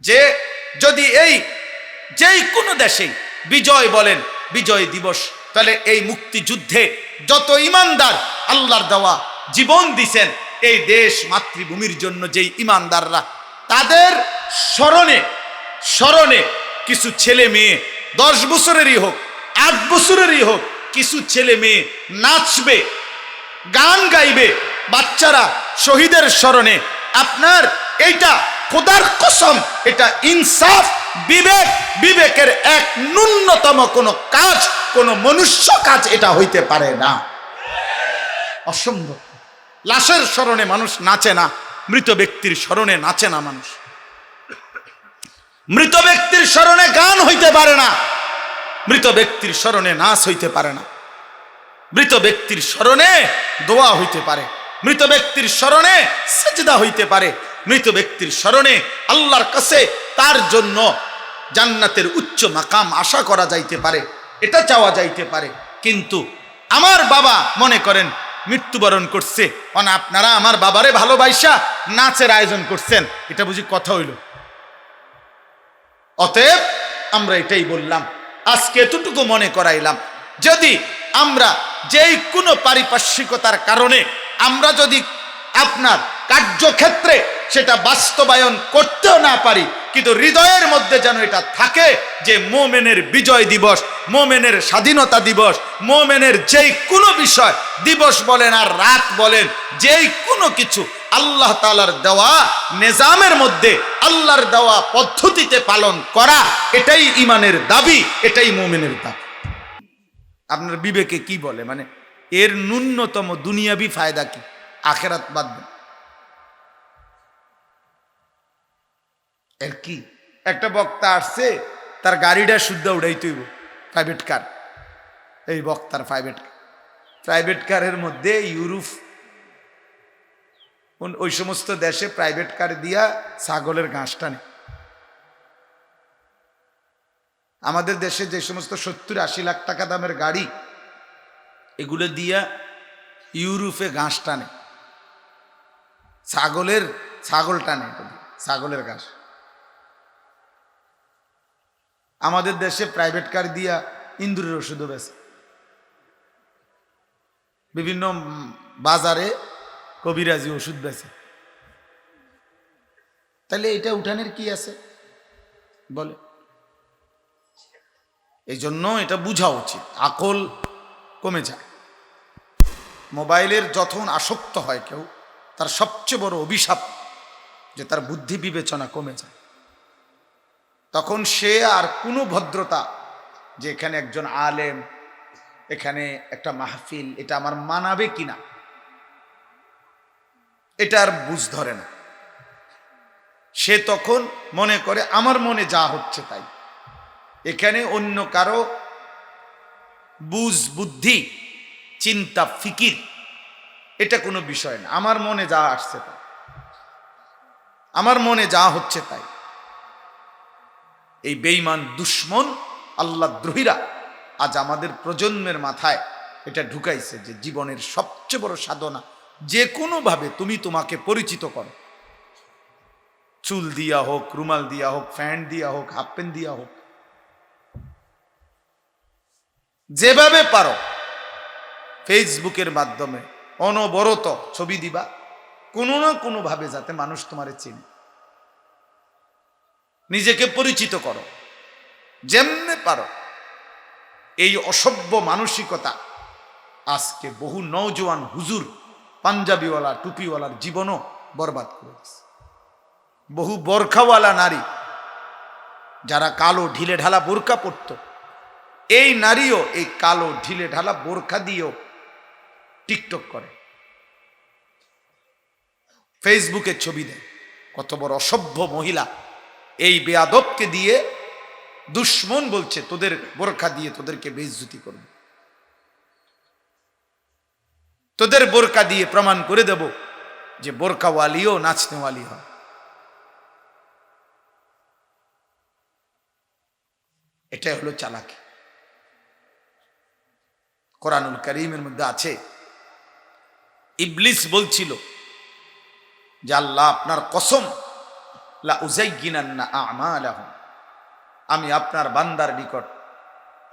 যে যদি এই যেই কোনো দেশেই বিজয় বলেন বিজয় দিবস, তাহলে এই মুক্তিযুদ্ধে যত ইমানদার আল্লাহর দেওয়া জীবন দিছেন এই দেশ মাতৃভূমির জন্য, যেই ইমানদাররা, তাদের স্মরণে স্মরণে কিছু ছেলে মেয়ে 10 বছরেরই হোক 8 বছরেরই হোক কিছু ছেলে মেয়ে নাচবে, গান গাইবে, বাচ্চারা শহীদের স্মরণে। আপনার এইটা খোদার কসম, এটা ইনসাফ, বিবেক, বিবেকের এক ন্যূনতম কোনো কাজ, কোনো মনুষ্য কাজ এটা হইতে পারে না। অসম্ভব। লাশের স্মরণে মানুষ নাচে না, মৃত ব্যক্তির স্মরণে নাচে না মানুষ। মৃত ব্যক্তির স্মরণে গান হইতে পারে না, মৃত ব্যক্তির স্মরণে নাচ হইতে পারে না। মৃত ব্যক্তির স্মরণে দোয়া হইতে পারে, মৃত ব্যক্তির স্মরণে সিজদা হইতে পারে, মৃত ব্যক্তির স্মরণে আল্লাহর কাছে তার জন্য জান্নাতের উচ্চ মাকাম আশা করা যাইতে পারে, এটা চাওয়া যাইতে পারে। কিন্তু আমার বাবা মনে করেন মৃত্যুবরণ করছে, মানে আপনারা আমার বাবারে ভালোবাসা নাচের আয়োজন করছেন, এটা বুঝি কথা হইল? অতএব আমরা এটাই বললাম, আজকে এতটুকু মনে করাইলাম, যদি আমরা যেই কোনো পারিপার্শ্বিকতার কারণে আমরা যদি আপনার কার্যক্ষেত্রে সেটা বাস্তবায়ন করতেও না পারি, কিন্তু হৃদয়ের মধ্যে যেন এটা থাকে যে মোমেনের বিজয় দিবস, মোমেনের স্বাধীনতা দিবস, মোমেনের যেই কোনো বিষয় দিবস বলেন আর রাত বলেন, যেই কোনো কিছু আল্লাহ তাআলার দেওয়া নিজামের মধ্যে, আল্লাহর দেওয়া পদ্ধতিতে পালন করা, এটাই ঈমানের দাবি, এটাই মোমেনের দাবি। আপনার বিবেকে কি বলে? মানে এর ন্যূনতম দুনিয়াবি ফায়দা কি? আখেরাত বাদ দেন, এর কি? একটা বক্তা আসছে, তার গাড়িটা শুদ্ধ উড়াইতে হইব, প্রাইভেট কার, এই বক্তার প্রাইভেট কারের মধ্যে ইউরোপ ওই সমস্ত দেশে প্রাইভেট কার দিয়া ছাগলের ঘাস টানে। আমাদের দেশে যে সমস্ত 70-80 লাখ টাকা দামের গাড়ি, এগুলো দিয়া ইউরোপে ঘাস টানে, ছাগল টানে, ছাগলের ঘাস। আমাদের দেশে প্রাইভেট কার দিয়া ইন্দুরের ওষুধও বেছে, বিভিন্ন বাজারে কবিরাজি ওষুধ বেছে। তাহলে এটা উঠানের কি আছে বলে? এই জন্য এটা বুঝা উচিত, আকল কমে যায়। মোবাইলের যখন আসক্ত হয় কেউ, তার সবচেয়ে বড় অভিশাপ যে তার বুদ্ধি বিবেচনা কমে যায়। তখন সে আর কোনো ভদ্রতা, যে এখানে একজন আলেম, এখানে একটা মাহফিল, এটা আমার মানাবে কিনা, এটা আর বুঝ ধরে না। সে তখন মনে করে আমার মনে যা হচ্ছে তাই। এখানে অন্য কারো বুঝ, বুদ্ধি, চিন্তা, ফিকির, এটা কোনো বিষয় না। আমার মনে যা আসছে তাই, আমার মনে যা হচ্ছে তাই। এই বেঈমান দুশ্মন আল্লাহ দ্রোহীরা আজ আমাদের প্রজন্মের মাথায় এটা ঢুকাইছে যে জীবনের সবচেয়ে বড় সাধনা যে কোনোভাবে তুমি তোমাকে পরিচিত করো, চুল দিয়া হোক, রুমাল দিয়া হোক, প্যান্ট দিয়া হোক, হাফ প্যান্ট দিয়া হোক, যেভাবে পারো ফেসবুকের মাধ্যমে অনবরত ছবি দিবা, কোনো না কোনো ভাবে যাতে মানুষ তোমারে চিনে। নিজেকে পরিচিত করো যেমনে পারো। এই অসভ্য মানসিকতা আজকে বহু নওজোয়ান হুজুর, পাঞ্জাবিওয়ালা, টুপিওয়ালার জীবনও বরবাদ করে দিচ্ছে। বহু বোরখাওয়ালা নারী, যারা কালো ঢিলে ঢালা বোরকা পরত, এই নারীও এই কালো ঢিলে ঢালা বোরখা দিয়েও টিকটক করে, ফেসবুকে ছবি দেয়। কত বড় অসভ্য মহিলা! এই বেয়াদবকে দিয়ে দুশ্মন বলছে তোদের বোরখা দিয়ে তোদেরকে বেইজ্জতি করবে, তোদের বোরকা দিয়ে প্রমাণ করে দেব যে বোরকাওয়ালিও নাচনেওয়ালি হয়। এটাই হলো চালাকি। কোরআনুল কারীমের মধ্যে আছে, ইবলিস বলছিল যে আল্লাহ আপনার কসম, লা উযায়্যিনান্না আ'মালাহুম, আমি আপনার বান্দার নিকট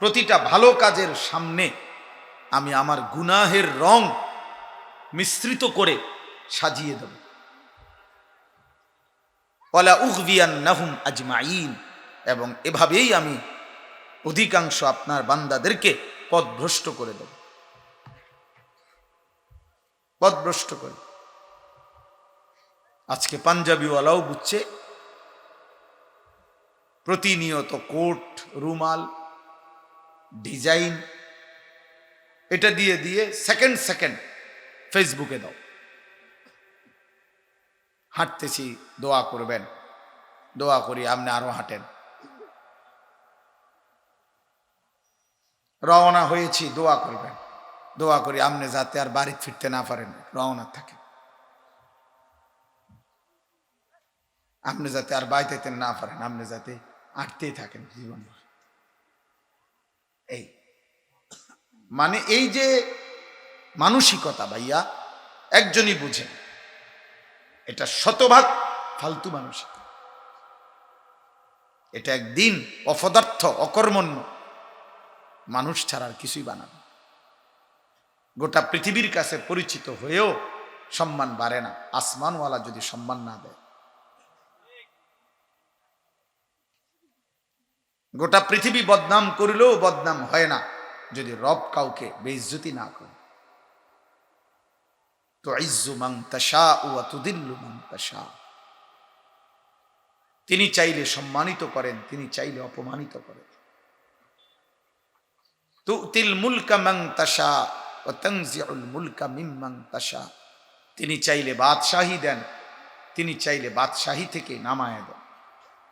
প্রতিটা ভালো কাজের সামনে আমি আমার গুনাহের রং মিশ্রিত করে সাজিয়ে দেব। ওয়ালা উগবিয়ান্নাহুম আজমাইন, এবং এভাবেই আমি অধিকাংশ আপনার বান্দাদেরকে পথভ্রষ্ট করে দেব, পথভ্রষ্ট করে। আজকে পাঞ্জাবিওয়ালাও বুঝছে, প্রতিনিয়ত কোট, রুমাল, ডিজাইন, এটা দিয়ে দিয়ে সেকেন্ড সেকেন্ড ফেসবুকে দাও, হাঁটতেছি দোয়া করবেন, দোয়া করি আপনি আরো হাঁটেন, রওনা হয়েছি দোয়া করবেন, দোয়া করি আপনি যাতে আর বাড়ি ফিরতে না পারেন, রওনা থাকেন, আপনি যাতে আর বাইতে না পারেন, আপনি যাতে আটতেই থাকেন জীবন। এই মানে এই যে মানসিকতা ভাইয়া, একজনই বুঝেন, এটা শতভাগ ফালতু মানসিকতা। এটা একদিন অপদার্থ, অকর্মণ্য মানুষ ছাড়া আর কিছুই বানাবে। গোটা পৃথিবীর কাছে পরিচিত হয়েও সম্মান বাড়ে না আসমানওয়ালা যদি সম্মান না দেয়। গোটা পৃথিবী বদনাম করলেও বদনাম হয় না যদি রব কাউকে বেইজ্জতি না করে। তুইজ্জু মান তাশাউ ওয়া তুদিল্লু মান তাশাউ, তিনি চাইলে সম্মানিত করেন, তিনি চাইলে অপমানিত করেন। তুতিল মুলকা মান তাশা ওয়া তানজিউল মুলকা মিম্মান তাশা, তিনি চাইলে বাদশাহী দেন, তিনি চাইলে বাদশাহী থেকে নামায় দেন।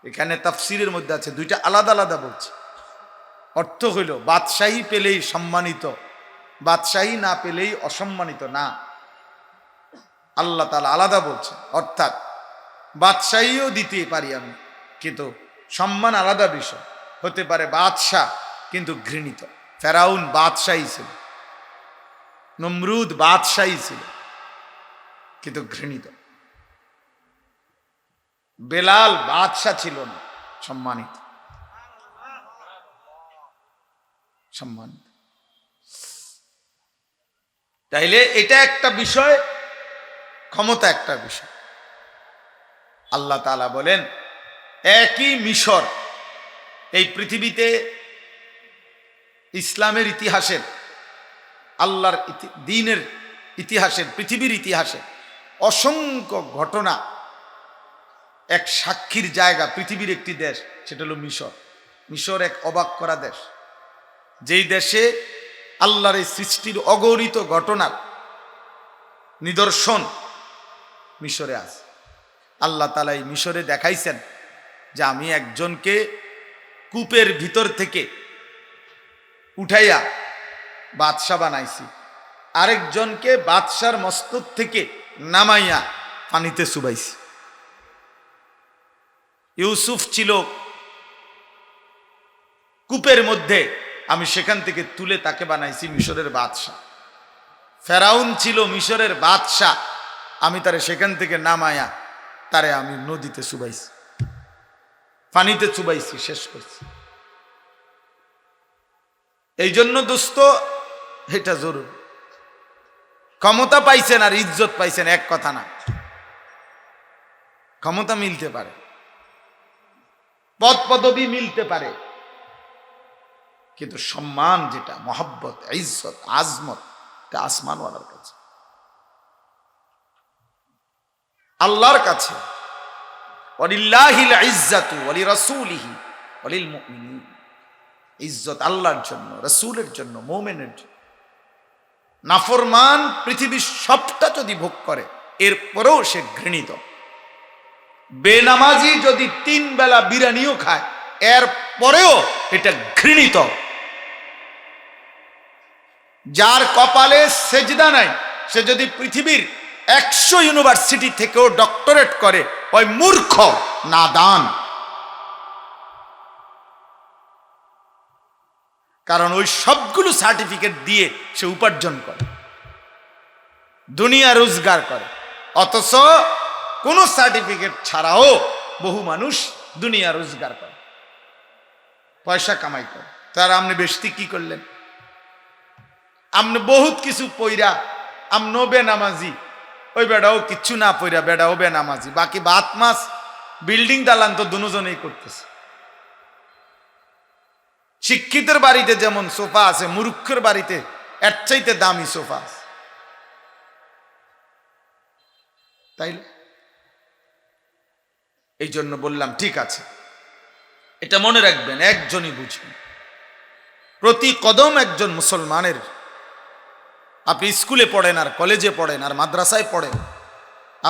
এখানে তাফসীরের মধ্যে আছে, দুইটা আলাদা আলাদা বলছে। অর্থ হইল বাদশাহী পেলেই সম্মানিত, বাদশাহী না পেলেই অসম্মানিত না, আল্লাহ তাআলা আলাদা বলছে। অর্থাৎ বাদশাহীও দিতে পারি আমি, কিন্তু সম্মান আলাদা বিষয়। হতে পারে বাদশাহ কিন্তু ঘৃণিত, ফেরাউন বাদশাহী ছিল, নমরুদ বাদশাহী ছিল কিন্তু ঘৃণিত, বেলাল বাদশাহ ছিল না, সম্মানিত, সম্মানিত। তাইলে এটা একটা বিষয়, ক্ষমতা একটা বিষয়। আল্লাহ তাআলা বলেন একই মিশর এই পৃথিবীতে ইসলামের ইতিহাসের, আল্লাহর দ্বীনের ইতিহাসের, পৃথিবীর ইতিহাসে অসংখ্য ঘটনা এক সাক্ষীর জায়গা পৃথিবীর একটি দেশ, সেটা হলো মিশর। মিশর এক অবাক করা দেশ, যেই দেশে আল্লাহর এই সৃষ্টির অগণিত ঘটনার নিদর্শন মিশরে আছে। আল্লাহ তাআলা এই মিশরে দেখাইছেন যে আমি একজনকে কূপের ভিতর থেকে উঠাইয়া বাদশা বানাইছি, আরেকজনকে বাদশার মস্তক থেকে নামাইয়া পানিতে চুবাইছি। ইউসুফ ছিল কূপের মধ্যে, আমি সেখান থেকে তুলে তাকে বানাইছি মিশরের বাদশা। ফেরাউন ছিল মিশরের বাদশা, আমি তারে সেখান থেকে নামায়া তারে আমি নদীতে চুবাইছি, পানিতে চুবাইছি, শেষ করছি। এই জন্য দোস্ত এটা জরুরি। ক্ষমতা পাইছেন আর ইজ্জত পাইছেন এক কথা না, ক্ষমতা মিলতে পারে, পদ পদবি মিলতে পারে, কিন্তু সম্মান যেটা, মহব্বত, ইজ্জত, আজমত, এটা আসমানওয়ালার কাছে, আল্লাহর কাছে। ওয়ালিল্লাহিল ইজ্জাতু ওয়ালিরাসূলিহি ওয়ালিল মুমিনিন, ইজ্জত আল্লাহর জন্য, রাসূলের জন্য, মুমিনের জন্য। নাফরমান পৃথিবীর সবটা যদি ভোগ করে এরপরেও সে ঘৃণিত। বেনামাজি যদি 3 বেলা বিরিয়ানিও খায় এর পরেও এটা ঘৃণিত। যার কপালে সেজদা নাই সে যদি পৃথিবীর 100 ইউনিভার্সিটি থেকেও ডক্টরেট করে, ওই মূর্খ, নাদান। কারণ ওই সবগুলো সার্টিফিকেট দিয়ে সে উপার্জন করে, দুনিয়া রোজগার করে, অথচ কোন সার্টিফিকেট ছাড়াও বহু মানুষ দুনিয়া রোজগার করে, পয়সা কামাই করে। তার আপনি বেশি কি করলেন? আপনি বহুত কিছু পইরা আপনি বেনামাজি, ওই বেড়াও কিচ্ছু না পইরা বেড়াও বেনামাজি, বাকি বাত মাস বিল্ডিং দালান তো দুজনেই করতেছে। শিক্ষিতের বাড়িতে যেমন সোফা আছে, মূর্খের বাড়িতে এর চাইতে দামি সোফা আছে, তাই এই জন্য বললাম ঠিক আছে, এটা মনে রাখবেন, একজনই বুঝবেন। প্রতি কদম একজন মুসলমানের, আপনি স্কুলে পড়েন আর কলেজে পড়েন আর মাদ্রাসায় পড়েন,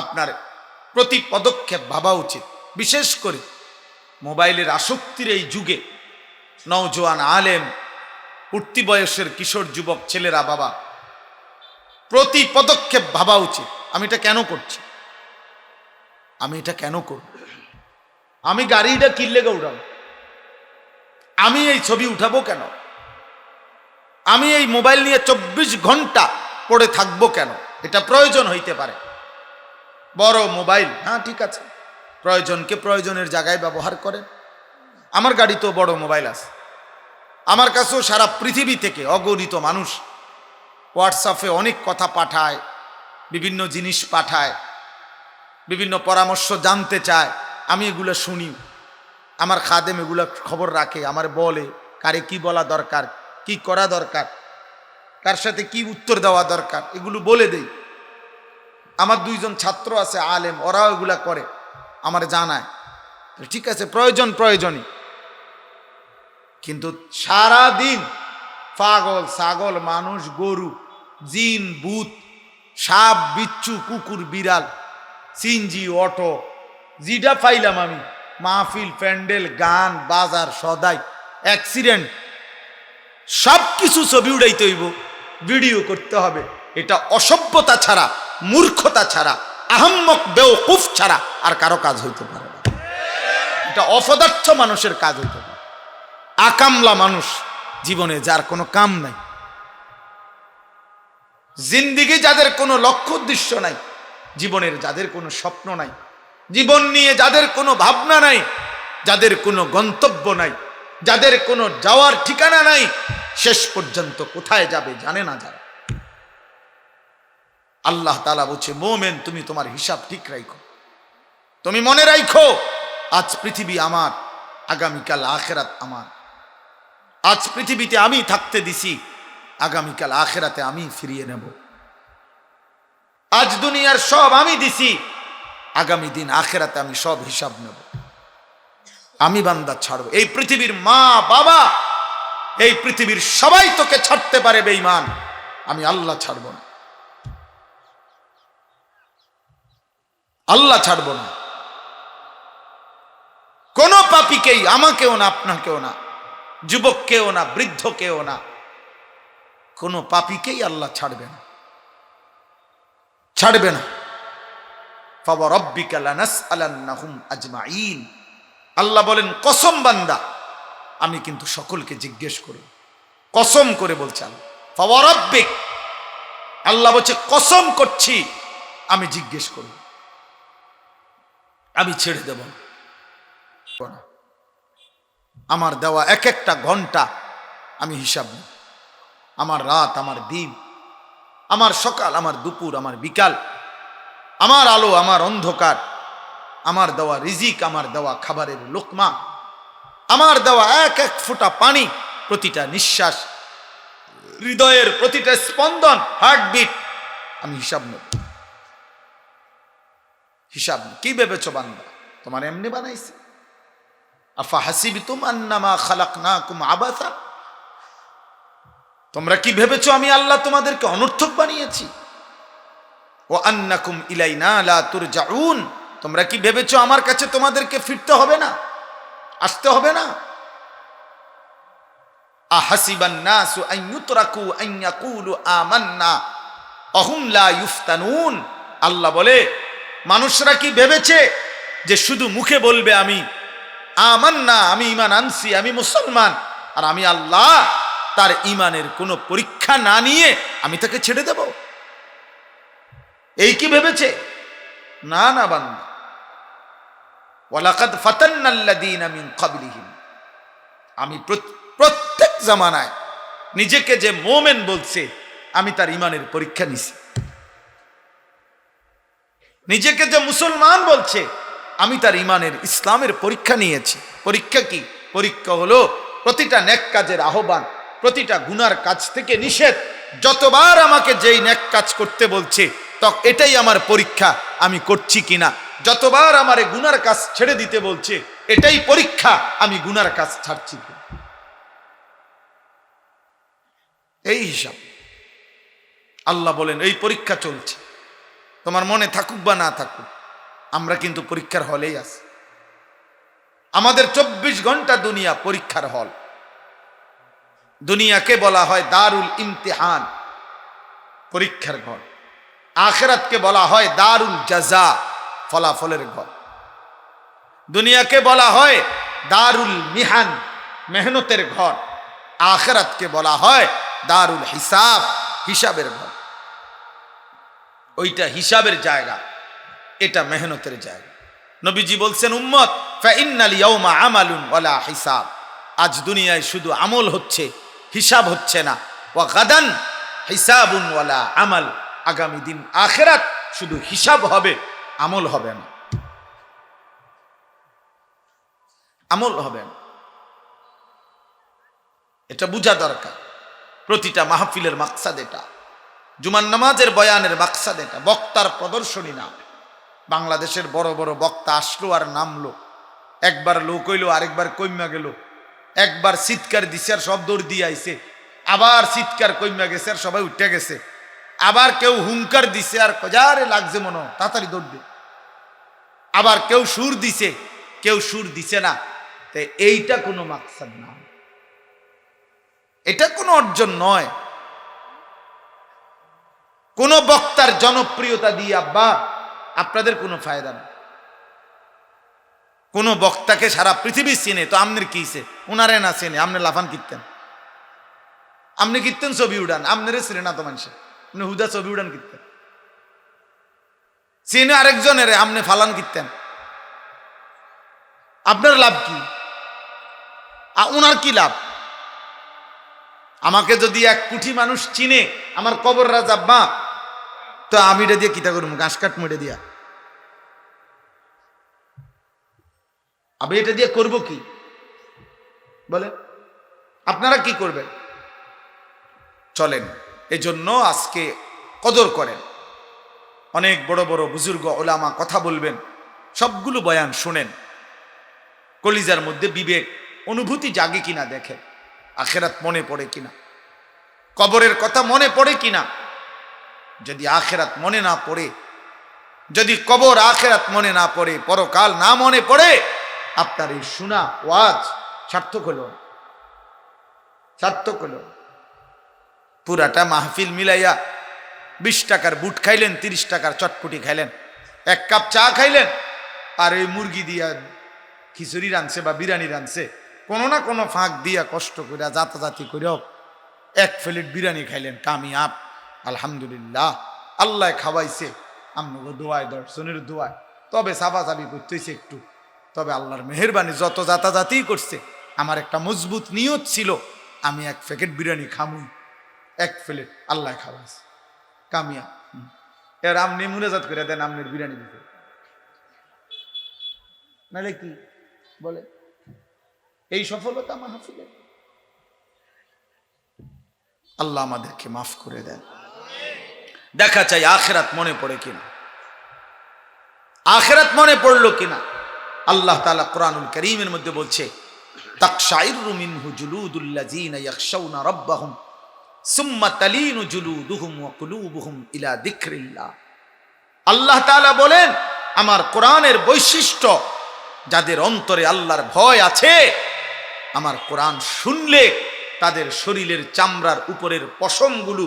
আপনার প্রতি পদক্ষেপ ভাবা উচিত। বিশেষ করে মোবাইলের আসক্তির এই যুগে নওজোয়ান আলেম, উঠতি বয়সের কিশোর যুবক ছেলেরা, বাবা, প্রতি পদক্ষেপ ভাবা উচিত। আমি এটা কেন করছি? আমি এটা কেন করব? আমি গাড়িটা কিনলে উঠাবো? আমি এই ছবি উঠাবো কেন? আমি এই মোবাইল নিয়ে 24 ঘন্টা পড়ে থাকবো কেন? এটা প্রয়োজন হইতে পারে, বড় মোবাইল, হ্যাঁ ঠিক আছে, প্রয়োজনকে প্রয়োজনের জায়গায় ব্যবহার করেন। আমার গাড়িতেও বড় মোবাইল আছে, আমার কাছেও সারা পৃথিবী থেকে অগণিত মানুষ হোয়াটসঅ্যাপে অনেক কথা পাঠায়, বিভিন্ন জিনিস পাঠায়, বিভিন্ন পরামর্শ জানতে চায়, আমি এগুলো শুনি। আমার খাদেম এগুলো খবর রাখে, আমার বলে কারে কি বলা দরকার, কি করা দরকার, কার সাথে কি উত্তর দেওয়া দরকার, এগুলো বলে দেই। আমার 2 জন ছাত্র আছে আলেম, ওরাও এগুলা করে, আমার জানায়। ঠিক আছে, প্রয়োজনই, কিন্তু সারা দিন পাগল ছাগল, মানুষ, গরু, জিন, ভূত, সাপ, বিচ্ছু, কুকুর, বিড়াল, সিনজি, অটো, যেটা পাইলাম আমি, মাহফিল, প্যান্ডেল, গান, বাজার, সদাই, অ্যাক্সিডেন্ট, সব কিছু ছবি উড়াইতে হইব, ভিডিও করতে হবে। এটা অসভ্যতা ছাড়া, মূর্খতা ছাড়া, আহাম্মক বেওকুফ ছাড়া আর কারো কাজ হইতে পারে না। এটা অপদার্থ মানুষের কাজ হইতে পারে, আকামলা মানুষ, জীবনে যার কোনো কাম নাই, জিন্দিগি যাদের কোনো লক্ষ্য উদ্দেশ্য নাই, জীবনের যাদের কোনো স্বপ্ন নাই, জীবন নিয়ে যাদের কোনো ভাবনা নাই, যাদের কোনো গন্তব্য নাই, যাদের কোনো যাওয়ার ঠিকানা নাই, শেষ পর্যন্ত কোথায় যাবে জানে না যারা। আল্লাহ তাআলা বলছে, মোমেন তুমি তোমার হিসাব ঠিক রাখো, তুমি মনে রাখো আজ পৃথিবী আমার, আগামীকাল আখিরাত আমার। আজ পৃথিবীতে আমি থাকতে দিছি, আগামীকাল আখিরাতে আমি ফিরিয়ে নেব। আজ দুনিয়ার সব আমি দিছি, আগামী দিন আখিরাতে আমি সব হিসাব নেব। আমি বান্দা ছাড়ব। এই পৃথিবীর মা বাবা, এই পৃথিবীর সবাই তোকে ছাড়তে পারে বেঈমান, আমি আল্লাহ ছাড়ব না, আল্লাহ ছাড়ব না। কোন পাপীকেই, আমাকেও না, আপনাকেও না, যুবককেও না, বৃদ্ধকেও না, কোন পাপীকেই আল্লাহ ছাড়বে না, ছাড়বে না। ফাওয়ারাব্বিকা লানাসআলান্নাহুম আজমাইন। আল্লাহ বলেন, কসম বান্দা, আমি কিন্তু সকলকে জিজ্ঞেস করব। কসম করে বলছে আল্লাহ, ফাওয়ারাব্বিক, আল্লাহ বলছে কসম করছি আমি জিজ্ঞেস করব, আমি ছেড়ে দেব না। আমার দেওয়া এক একটা ঘন্টা আমি হিসাব নেব, আমার রাত, আমার দিন, আমার সকাল, আমার দুপুর, আমার বিকাল, আমার আলো, আমার অন্ধকার, আমার দেওয়া রিজিক, আমার দেওয়া খাবারের লোকমা, আমার দেওয়া এক এক ফোঁটা পানি, প্রতিটা নিঃশ্বাস, হৃদয়ের প্রতিটা স্পন্দন, হার্টবিট, আমি হিসাব নেব। হিসাব নেব। কি ভেবেছো বান্দা, তোমার এমনি বানাইছে? আফা হাসিবতুম আন্নামা খালাকনাকুম আবাসা, তোমরা কি ভেবেছো আমি আল্লাহ তোমাদেরকে অনর্থক বানিয়েছি? ও আন্নাকুম ইলাইনা লা তুরজাউন, তোমরা কি ভেবেছো আমার কাছে তোমাদেরকে ফিরতে হবে না, আসতে হবে না? আহাসিবান নাসু আন ইউতরাকু আন ইয়াকুলু আমান্না আহুম লা ইফতানুন। আল্লাহ বলে, মানুষরা কি ভেবেছে যে শুধু মুখে বলবে আমি আমান্না, আমি ঈমান আনছি, আমি মুসলমান, আর আমি আল্লাহ তার ঈমানের কোনো পরীক্ষা না নিয়ে আমি তাকে ছেড়ে দেব? এই কি ভেবেছে? না না বান্দা, ওয়ালাকাদ ফাতান্নাল্লাযীনা মিন ক্বাবলিহিম, আমি প্রত্যেক জামানায় নিজেকে যে মুমিন বলছে আমি তার ঈমানের পরীক্ষা নিছি। নিজেকে যে মুসলমান বলছে আমি তার ঈমানের ইসলামের পরীক্ষা নিয়েছি। পরীক্ষা কি? পরীক্ষা হলো প্রতিটা নেক কাজের আহ্বান, প্রতিটা গুনার কাজ থেকে নিষেধ। যতবার আমাকে যেই নেক কাজ করতে বলছে তখন এটাই আমার পরীক্ষা, আমি করছি কিনা। যতবার আমার গুনার কাজ ছেড়ে দিতে বলছে এটাই পরীক্ষা, আমি গুনার কাজ ছাড়ছি কিনা। এই হিসাব আল্লাহ বলেন এই পরীক্ষা চলছে, তোমার মনে থাকুক বা না থাকুক, আমরা কিন্তু পরীক্ষার হলেই আছি। আমাদের 24 ঘন্টা দুনিয়া পরীক্ষার হল। দুনিয়াকে বলা হয় দারুল ইমতিহান, পরীক্ষার ঘর। আখিরাতকে বলা হয় দারুল জাযা, ফলাফলের ঘর। দুনিয়াকে বলা হয় দারুল মিহান, মেহনতের ঘর। আখিরাতকে বলা হয় দারুল হিসাব, হিসাবের ঘর। ওইটা হিসাবের জায়গা, এটা মেহনতের জায়গা। নবীজি বলছেন উম্মত ফাইন্নাল ইয়াউমা আমালুন ওয়ালা হিসাব, আজ দুনিয়ায় শুধু আমল হচ্ছে, হিসাব হচ্ছে না। ওয়া গাদান হিসাবুন ওয়ালা আমাল, আগামী দিন আখিরাত শুধু হিসাব হবে, আমল হবে না। আমল হবে না, এটা বোঝা দরকার। প্রতিটা মাহফিলের মাকসাদ এটা, জুমার নামাজের বয়ানের মাকসাদ এটা। বক্তার প্রদর্শনী না। বাংলাদেশের বড় বড় বক্তা আসলো আর নামলো, একবার লোক হইলো আরেকবার কইমা গেল, একবার চিৎকার দিছে আর সব দৌড় দিয়ে আইছে, আবার চিৎকার কইমা গেছে আর সবাই উঠে গেছে, আবার কেউ হুঙ্কার দিছে আর কজারে লাগছে মনে তাড়াতাড়ি দৌড়বে, আবার কেউ সুর দিছে কেউ সুর দিছে না। তাই এইটা কোনো মাকসাদ না, এটা কোনো অর্জন নয়। কোন বক্তার জনপ্রিয়তা দিয়ে আব্বা আপনাদের কোনো ফায়দা নেই। কোন বক্তাকে সারা পৃথিবী চিনে তো আমনের কি হইছে, উনারে না চিনে আমনে লাফান কীর্তেন, আমনে কীর্তেন ছবি উড়ান, আমনেরে চিনে না তো মানুষ, আপনি হুদা ছবি উড়ান কীর্তেন। চিনে আরেকজনের আমনে ফালান কীর্তেন, আপনার লাভ কি? উনার কি লাভ? আমাকে যদি 1 কোটি মানুষ চিনে আমার কবর রাজা আব্বা, তো আমি এটা দিয়ে কিতা করবো? ঘাস কাট মুড়ে দিয়া আমি এটা দিয়ে করব কি বলে? আপনারা কি করবেন? চলেন এজন্য আজকে কদর করেন। অনেক বড় বড় বুজুর্গ ওলামা কথা বলবেন, সবগুলো বয়ান শুনেন। কলিজার মধ্যে বিবেক অনুভূতি জাগে কিনা দেখেন, আখেরাত মনে পড়ে কিনা, কবরের কথা মনে পড়ে কিনা। যদি আখেরাত মনে না পড়ে, যদি কবর আখেরাত মনে না পড়ে, পরকাল না মনে পড়ে, আপনার এই শোনা ওয়াজ সার্থক হলো, সার্থক হলো। পুরাটা মাহফিল মিলাইয়া 20 টাকার বুট খাইলেন, 30 টাকার চটপটি খাইলেন, 1 কাপ চা খাইলেন, আর এই মুরগি দিয়া খিচুড়ি রানছে বা বিরিয়ানি রানছে, কোনো না কোনো ফাঁক দিয়া কষ্ট করে জাতাজাতি করে 1 প্লেট বিরিয়ানি খাইলেন, কামিয়াব আলহামদুলিল্লাহ। আল্লাহ খাওয়াইছে, আপনাকে দোয়ায়, দর্শনের দোয়ায়, তবে সাফাসাফি করতেছে একটু, তবে আল্লাহর মেহেরবানি যত জাতাজাতি করছে। আমার একটা মজবুত নিয়ত ছিল আমি 1 প্যাকেট বিরিয়ানি খামুই, 1 প্লেট আল্লাহ খাওয়াইছে, কামিয়াব। এর আমনি মুনাজাত করে দেন আমনের বিরিয়ানি দিতে, নাহলে কি বলে? এই সফলতা মাহফিলের। আল্লাহ আমাদেরকে মাফ করে দেন। দেখা চাই আখিরাত মনে পড়ে কিনা, আখিরাত মনে পড়লো কিনা। আল্লাহ তাআলা কোরআনুল কারীমের মধ্যে বলছে তাকশাইরু মিনহু জুলুদুল্লাযীনা ইয়াখশাউনা রাব্বাহুম সুম্মা তালিনু জুলুদুহুম ওয়া কুলুবুহুম ইলা যিকরিল্লাহ। আল্লাহ তাআলা বলেন আমার কোরআনের বৈশিষ্ট্য, যাদের অন্তরে আল্লাহর ভয় আছে, আমার কোরআন শুনলে তাদের শরীরের চামড়ার উপরের পশমগুলো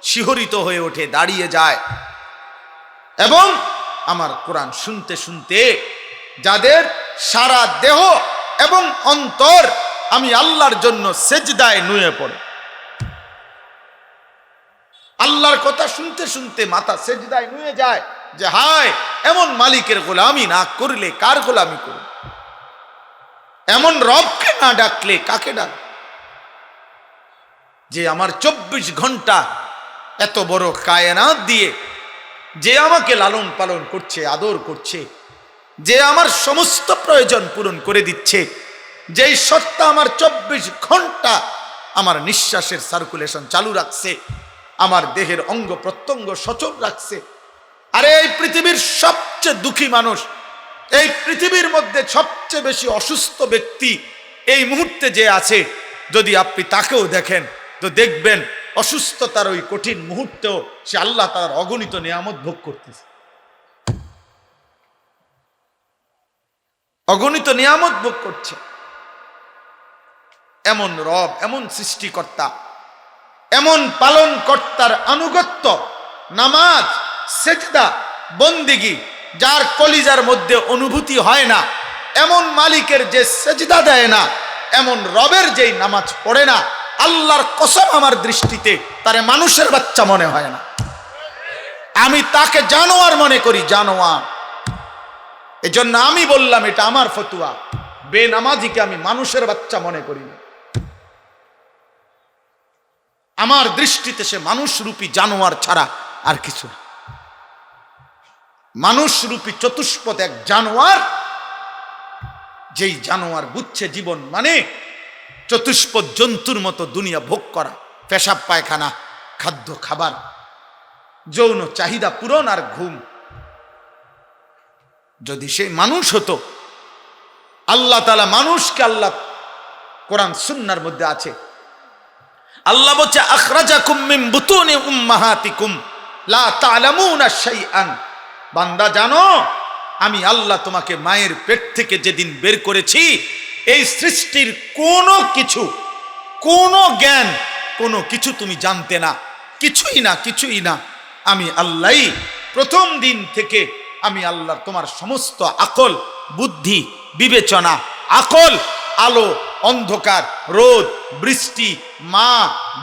শিহরিত হয়ে ওঠে, দাঁড়িয়ে যায়। এবং আমার কোরআন শুনতে শুনতে যাদের সারা দেহ এবং অন্তর আমি আল্লাহর জন্য সেজদায় নুয়ে পড়ে, আল্লাহর কথা শুনতে শুনতে মাথা সেজদায় নুয়ে যায় যে হায়, এমন মালিকের গোলামি না করলে কার গোলামি করব। এমন রবকে না ডাকলে কাকে ডাক? যে আমার 24 ঘন্টা এত বড় কায়নাত দিয়ে, যে আমাকে লালন পালন করছে, আদর করছে, যে আমার সমস্ত প্রয়োজন পূরণ করে দিচ্ছে, যেই সত্তা আমার 24 ঘন্টা আমার নিঃশ্বাসের সার্কুলেশন চালু রাখছে, আমার দেহের অঙ্গ প্রত্যঙ্গ সচল রাখছে। আরে এই পৃথিবীর সবচেয়ে দুঃখী মানুষ, এই পৃথিবীর মধ্যে সবচেয়ে বেশি অসুস্থ ব্যক্তি এই মুহূর্তে যে আছে, যদি আপনি তাকেও দেখেন তো দেখবেন অসুস্থতার ওই কঠিন মুহূর্তেও সে আল্লাহ তাআলার অগণিত নিয়ামত ভোগ করতেছে, অগণিত নিয়ামত ভোগ করছে। এমন রব, এমন সৃষ্টিকর্তা, এমন পালন কর্তার আনুগত্য, নামাজ, সেজদা, বন্দিগি যার কলিজার মধ্যে অনুভূতি হয় না, এমন মালিকের যে সেজদা দেয় না, এমন রবের যেই নামাজ পড়ে না, আল্লাহর কসম আমার দৃষ্টিতে তারে মানুষের বাচ্চা মনে হয় না। আমি তাকে জানোয়ার মনে করি, জানোয়ার। এজন্য আমি বললাম, এটা আমার ফতুয়া, বেনামাজিকে আমি মানুষের বাচ্চা মনে করি না। আমার দৃষ্টিতে সে মানুষরূপী জানোয়ার ছাড়া আর কিছু না। মানুষরূপী চতুষ্পদ এক জানোয়ার, যেই জানোয়ার বুঝছে জীবন মানে চতুষ্পদ জন্তুর মতো দুনিয়া ভোগ করা, পেশাব পায়খানা, খাদ্য খাবার, যৌন চাহিদা পূরণ আর ঘুম। যদি সেই মানুষ হতো, আল্লাহ তাআলা মানুষকে, আল্লাহ কোরআন সুন্নাহর মধ্যে আছে, আল্লাহ বলছে আখরাজাকুম মিন বুতুনি উম্মাহাতিকুম লা তা'লামুনা শাইআন। বান্দা জানো, আমি আল্লাহ তোমাকে মায়ের পেট থেকে যেদিন বের করেছি, এই সৃষ্টির কোনো কিছু, কোনো জ্ঞান, কোনো কিছু তুমি জানতে না, কিছুই না, কিছুই না। আমি আল্লাহই প্রথম দিন থেকে, আমি আল্লাহ তোমার সমস্ত আকল, বুদ্ধি, বিবেচনা, আকল, আলো, অন্ধকার, রোদ, বৃষ্টি, মা,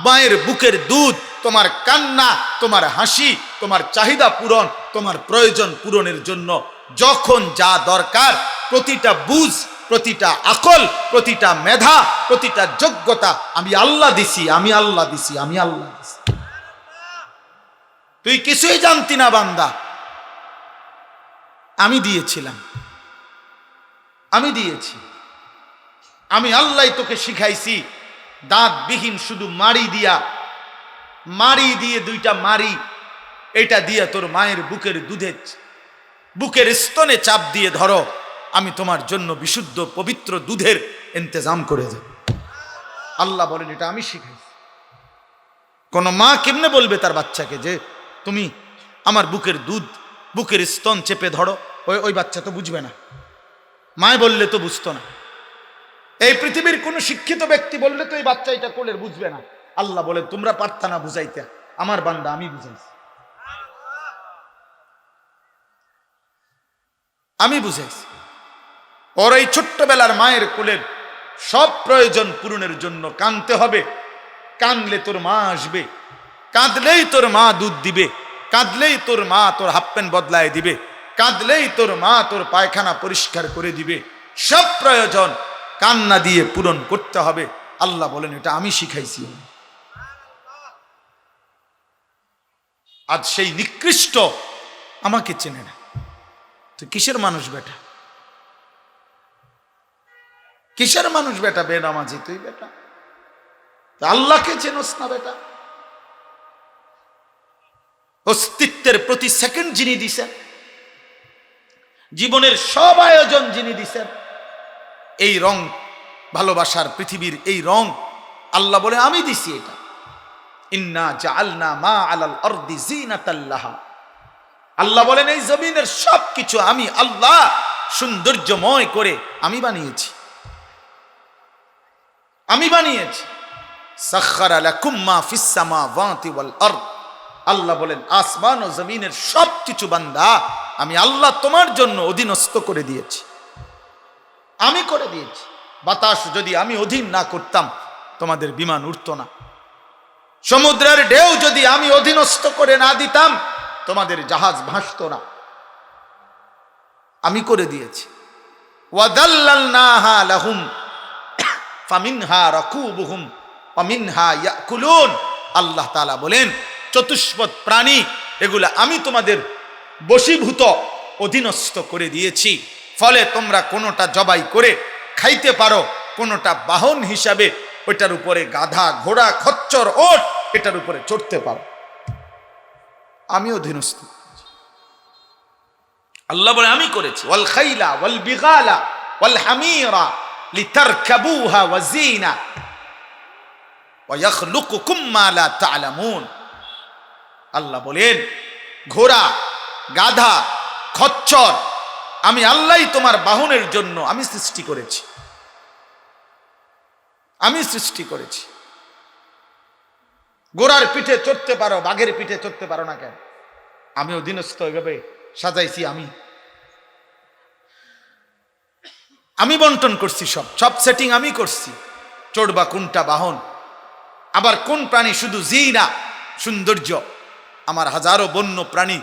মায়ের বুকের দুধ, তোমার কান্না, তোমার হাসি, তোমার চাহিদা পূরণ, তোমার প্রয়োজন পূরণের জন্য যখন যা দরকার, প্রতিটা বুঝ, প্রতিটা আকল, প্রতিটা মেধা, প্রতিটা যোগ্যতা আমি আল্লাহ দিছি, আমি আল্লাহ দিছি, আমি আল্লাহ দিছি। তুই কিছুই জানতি না বান্দা, আমি দিয়েছিলাম, আমি দিয়েছি। আমি আল্লাহ তোকে শিখাইছি, দাঁতবিহীন শুধু মাড়ি দিয়া, মাড়ি দিয়ে, দুইটা মাড়ি, এটা দিয়ে তোর মায়ের বুকের দুধে, বুকের স্তনে চাপ দিয়ে ধরো, আমি তোমার জন্য বিশুদ্ধ পবিত্র দুধের ইন্তজাম করে দেব। আল্লাহ বলেন, এটা আমি শিখাইছি। কোন মা কেমনে বলবে তার বাচ্চাকে যে তুমি আমার বুকের দুধ, বুকের স্তন চেপে ধরো? ওই বাচ্চা তো বুঝবে না, মায় বললে তো বুঝতো না। এই পৃথিবীর কোন শিক্ষিত ব্যক্তি বললে তো এই বাচ্চা এটা কোলের বুঝবে না। আল্লাহ বলে, তোমরা পারতা না বুঝাইতে, আমার বান্দা আমি বুঝাইছি, আমি বুঝাইছি। ওর এই ছোট্টবেলার মায়ের কোলের সব প্রয়োজন পূরণের জন্য কাঁদতে হবে। কাঁদলে তোর মা আসবে, কাঁদলেই তোর মা দুধ দিবে, কাঁদলেই তোর মা তোর হাফ প্যান্ট বদলায় দিবে, কাঁদলেই তোর মা তোর পায়খানা পরিষ্কার করে দিবে। সব প্রয়োজন কান্না দিয়ে পূরণ করতে হবে। আল্লাহ বলেন, এটা আমি শিখাইছি। আজ সেই নিকৃষ্ট আমাকে চেনে না, তুই কিসের মানুষ বেটা? কিসের মানুষ বেটা? বেনামাজি তুই বেটা, আল্লাহকে চেনস না বেটা? অস্তিত্বের প্রতি সেকেন্ড যিনি দিছেন, জীবনের সব আয়োজন যিনি দিছেন, এই রং, ভালোবাসার পৃথিবীর এই রং, আল্লাহ বলে আমি দিছি এটা। ইন্না জাআলনা মা আলাল আরদি জিনাতাল লাহা। আল্লাহ বলেন, এই জমিনের সবকিছু আমি আল্লাহ সৌন্দর্যময় করে আমি বানিয়েছি, আমি বানিয়েছি। সাখখারা লাকুম মা ফিস সামাওয়াতি ওয়াল আরদ। আল্লাহ বলেন, আসমান ও জমিনের সবকিছু বান্দা আমি আল্লাহ তোমার জন্য অধীনস্থ করে দিয়েছি, আমি করে দিয়েছি। বাতাস যদি আমি অধীন না করতাম, তোমাদের বিমান উঠতো না। সমুদ্রের ঢেউ যদি আমি অধীনস্থ করে না দিতাম, তোমাদের জাহাজ ভাসতো না। আমি করে দিয়েছি। ওয়াদাল্লালনাহা লাহুম ফামিনহা রাকুবুহুম ওয়া মিনহা ইয়াকুলুন। আল্লাহ তাআলা বলেন চতুষ্পদ প্রাণী এগুলা আমি তোমাদের বশীভূত অধীনস্থ করে দিয়েছি, ফলে তোমরা কোনোটা জবাই করে খাইতে পারো, কোনোটা বাহন হিসাবে ওইটার উপরে গাধা, ঘোড়া, খচ্চর, ওট এটার উপরে চড়তে পারো। আমি অধীনস্থ। আল্লাহ বলে আমি করেছি। ওয়াল খাইলা ওয়াল বিগালা ওয়াল হামিরা লিতারকাবুহা ওয়া জিনা ওয়া ইয়াখলুকুকুম মা লা তা'লামুন। আল্লাহ বলেন ঘোড়া, গাধা, খচ্চর আমি আল্লাহই তোমার বাহনের জন্য আমি সৃষ্টি করেছি। আমি সৃষ্টি করেছি। ঘোড়ার পিঠে চড়তে পারো, বাঘের পিঠে চড়তে পারো না কেন? আমি অধীনস্থ ওইভাবে সাজাইছি। আমি বন্টন করছি, সব সেটিং আমি করছি। চড়বা কোনটা বাহন, আবার কোন প্রাণী শুধু জিনা সৌন্দর্য, আমার হাজারো বন্য প্রাণী,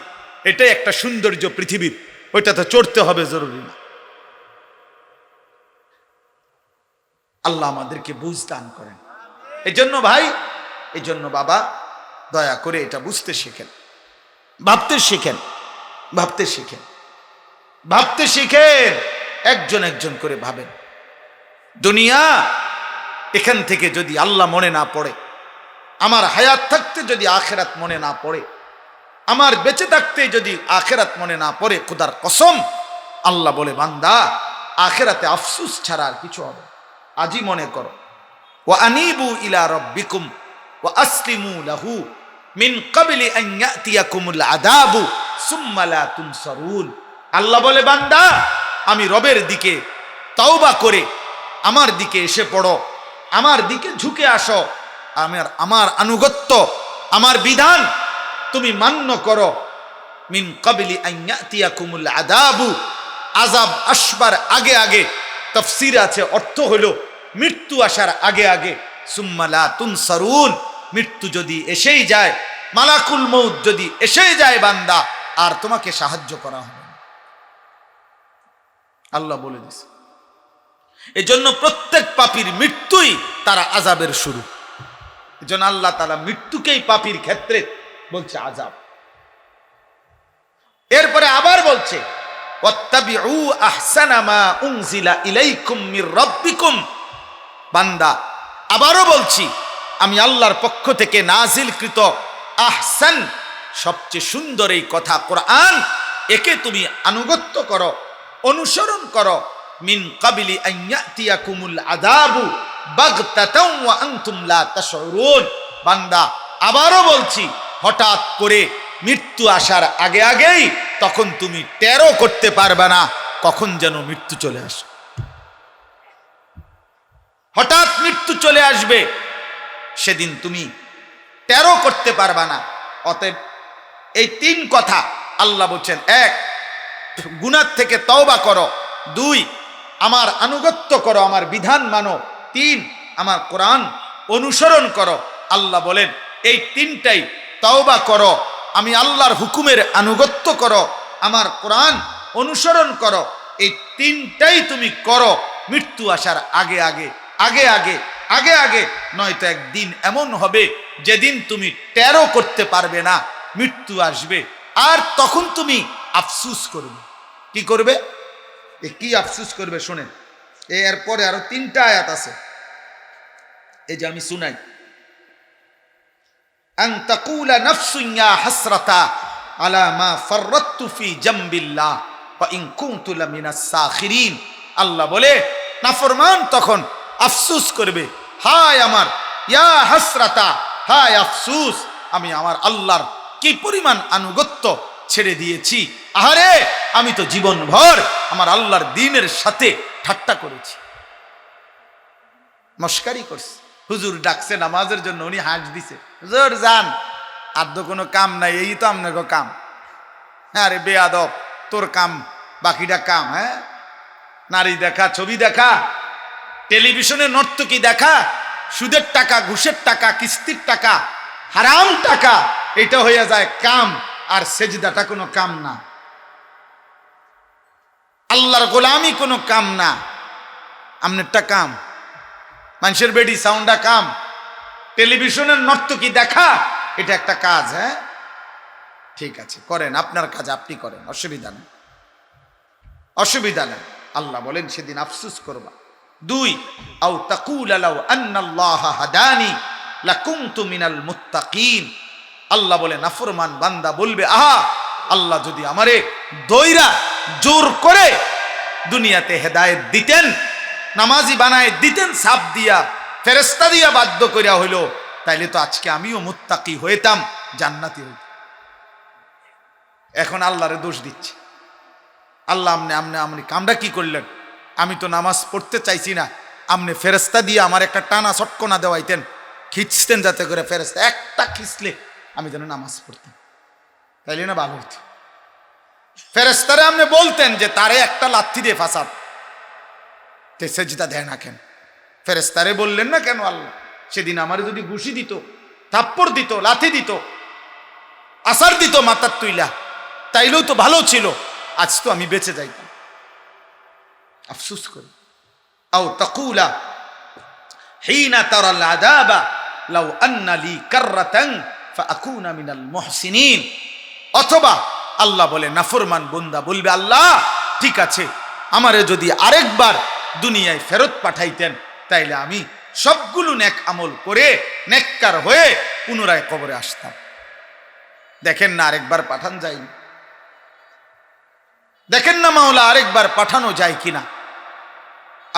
এটাই একটা সৌন্দর্য পৃথিবীর, ওইটা তো চড়তে হবে জরুরি না। আল্লাহ আমাদেরকে বুঝ দান করেন। এই জন্য ভাই, এই জন্য বাবা, দয়া করে এটা বুঝতে শেখেন, ভাবতে শিখেন, ভাবতে শিখেন, ভাবতে শিখেন। একজন একজন করে ভাবেন। দুনিয়া এখান থেকে যদি আল্লাহ মনে না পড়ে, আমার হায়াত থাকতে যদি আখেরাত মনে না পড়ে, আমার বেঁচে থাকতে যদি আখেরাত মনে না পড়ে, খোদার কসম আল্লাহ বলে বান্দা আখেরাতে আফসুস ছাড়া আর কিছু হবে। আজই মনে করো, ওয়া আনিবু ইলা রাব্বিকুম ওয়া আসলিমু লাহু মিন ক্বাবলি আন ইয়াতিয়াকুমুল আযাবু সুম্মা লা তুনসারুন। আল্লাহ বলে বান্দা আমি রবের দিকে তওবা করে আমার দিকে এসে পড়ো, আমার দিকে ঝুঁকে আসো, আমার আনুগত্য, আমার বিধান তুমি মান্য করো। মিন ক্বাবলি আন ইয়াতিয়াকুমুল আযাবু, আযাব আসবার আগে আগে। তাফসীর আছে, অর্থ হলো মৃত্যু আসার আগে আগে। সুম্মা লা তুনসারুন, মৃত্যু যদি এসেই যায়, মালাকুল মউত যদি এসেই যায় বান্দা, আর তোমাকে সাহায্য করা হবে না। আল্লাহ বলে দিয়েছে। এজন্য প্রত্যেক পাপীর মৃত্যুই তারা আযাবের শুরু। এজন্য আল্লাহ তাআলা মৃত্যুকেই পাপীর ক্ষেত্রে বলছে আযাব। এরপরে আবার বলছে ওয়াত্তাবিউ আহসানা মা উনজিলা ইলাইকুম মির রাব্বিকুম। বান্দা আবারও বলছি, আমি আল্লাহর পক্ষ থেকে নাজিলকৃত আহসান, সবচেয়ে সুন্দর এই কথা কোরআন, একে তুমি আনুগত্য করো, অনুসরণ করো। মিন ক্বাবলি আন ইয়াতিয়াকুমুল আযাবু বাগতাতাও ওয়া আনতুম লা তাশউরুন। বান্দা আবারও বলছি, হঠাৎ করে মৃত্যু আসার আগে আগেই তখন তুমি টেরও করতে পারবে না কখন যেন মৃত্যু চলে আসে। হঠাৎ মৃত্যু চলে আসবে, সেদিন তুমি টেরও করতে পারবে না। অতএব এই তিন কথা আল্লাহ বলছেন, এক, গুনাহ থেকে তওবা করো, দুই, আমার আনুগত্য করো, আমার বিধান মানো, তিন, আমার কোরআন অনুসরণ করো। আল্লাহ বলেন এই তিনটাই, তওবা করো, আমি আল্লাহর হুকুমের আনুগত্য করো, আমার কোরআন অনুসরণ করো, এই তিনটাই তুমি করো মৃত্যু আসার আগে আগে, আগে আগে, আগে আগে। নয়তো একদিন এমন হবে যেদিন তুমি টেরও করতে পারবে না মৃত্যু আসবে, আর তখন তুমি আফসুস করবে। কি করবে? কি আফসুস করবে শোনেন। এরপরে আরো তিনটা আয়াত আছে, এই যে আমি শুনাই। আন তাকুলা নাফসুন ইয়া হাসরাতা আলা মা ফাররাতু ফি জামবিল্লাহ ওয়া ইন কুনতু লামিনাস সাখিরিন। আল্লাহ বলে নাফরমান তখন আফসুস করবে, হায় আমার, ইয়া হাসরাতা, হায় আফসুস, আমি আমার আল্লাহর কি পরিমাণ আনুগত্য ছেড়ে দিয়েছি। আহারে, আমি তো জীবনভর আমার আল্লাহর দ্বীনের সাথে ঠাট্টা করেছি, মস্কারি করছি। হুজুর ডাকছে নামাজের জন্য, উনি হাঁস দিছে, হুজুর যান, আর তো কোনো কাম নাই, এই তো আপনার কাম। হ্যাঁ রে বেয়াদব, তোর কাম, বাকিটা কাম। হ্যাঁ, নারী দেখা, ছবি দেখা, টেলিভিশনে নর্তকী দেখা, সুদের টাকা, ঘুষের টাকা, কিস্তির টাকা, হারাম টাকা, এটা হয়ে যায় কাম, আর সেজদাটা কোনো কাম না। আল্লাহর গোলামি কোনো কাম না, আমনেরটা কাম। মানুষের বেডি সাউন্ডা কাম, টেলিভিশনের নর্তকী দেখা এটা একটা কাজ। হ্যাঁ ঠিক আছে, করেন, আপনার কাজ আপনি করেন, অসুবিধা নেই, অসুবিধা নেই। আল্লাহ বলেন সেদিন আফসোস করবা। 2 আও তাকুলা লাউ আন্নাল্লাহ হাদানি লাকুনতু মিনাল মুত্তাকিন। আল্লাহ বলে নাফরমান বান্দা বলবে, আহা আল্লাহ যদি আমারে দইরা জোর করে দুনিয়াতে হেদায়েত দিতেন, নামাজি বানায় দিতেন, সাপ দিয়া ফেরেশতা দিয়া বাধ্য করিয়া হইল, তাইলে তো আজকে আমিও মুত্তাকি হইতাম, জান্নাতি হইতাম। এখন আল্লাহরে দোষ দিচ্ছে। আল্লাহ আমনে কামটা কি করলেন? আমি তো নামাজ পড়তে চাইছি না, আমনে ফেরেশতা দিয়ে আমার একটা টানা চটকনা দেওয়াইতেন, খিঁচতেন, যাতে করে ফেরেশতা একটা খিঁচলে আমি যেন নামাজ পড়তাম, তাইলে না ভালো হইত। ফেরেশতারে আপনি বলতেন যে তারে একটা লাথি দিয়ে ফাঁসাত, তে সেজদা দেয় না কেন? ফেরেশতারে বললেন না কেন? আল্লাহ সেদিন আমারে যদি ঘুষি দিত, থাপ্পড় দিত, লাথি দিত, আসার দিত মাথার তুইলা, তাইলেও তো ভালো ছিল, আজ তো আমি বেঁচে যাইতাম। আফসোস করি। আও তাকুলা হিনা তারাল আযাবা লাউ আন্না লি কাররাতান ফাআকুনা মিনাল মুহসিনিন। অথবা আল্লাহ বলে নাফরমান বান্দা বলবে, আল্লাহ ঠিক আছে, আমারে যদি আরেকবার দুনিয়ায় ফেরত পাঠাইতেন, তাইলে আমি সবগুলো নেক আমল করে নেককার হয়ে পুনরায় কবরে আসতাম। দেখেন না আরেকবার পাঠান যায়নি, দেখেন না মাওলা আরেকবার পাঠানো যায় কিনা।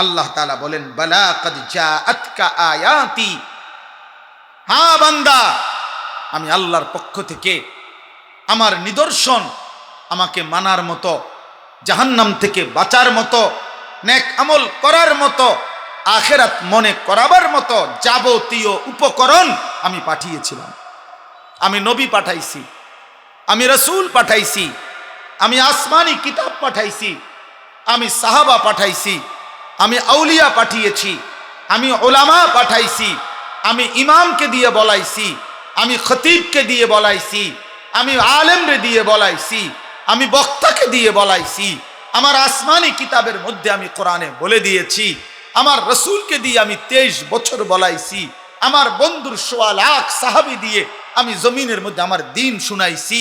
আল্লাহ তাআলা বলেন, বালা কাদ জাআতকা আয়াতি। হ্যাঁ বান্দা, আমি আল্লাহর পক্ষ থেকে আমার নিদর্শন, আমাকে মানার মতো, জাহান্নাম থেকে বাঁচার মতো, নেক আমল করার মতো, আখিরাত মনে করাবার মতো যাবতীয় উপকরণ আমি পাঠিয়েছিলাম। আমি নবী পাঠাইছি, আমি রাসূল পাঠাইছি, আমি আসমানি কিতাব পাঠাইছি, আমি সাহাবা পাঠাইছি, আমি আউলিয়া পাঠিয়েছি, আমি উলামা পাঠাইছি, আমি ইমামকে দিয়ে বলাইছি, আমি খতিবকে দিয়ে বলাইছি, আমি আলেমরে দিয়ে বলাইছি, আমি বক্তাকে দিয়ে বলাইছি। আমার আসমানি কিতাবের মধ্যে আমি কোরআনে বলে দিয়েছি, আমার রসুলকে দিয়ে আমি 23 বছর বলাইছি, আমার বন্ধুর 1.25 লাখ সাহাবী দিয়ে আমি জমিনের মধ্যে আমার দিন শুনাইছি।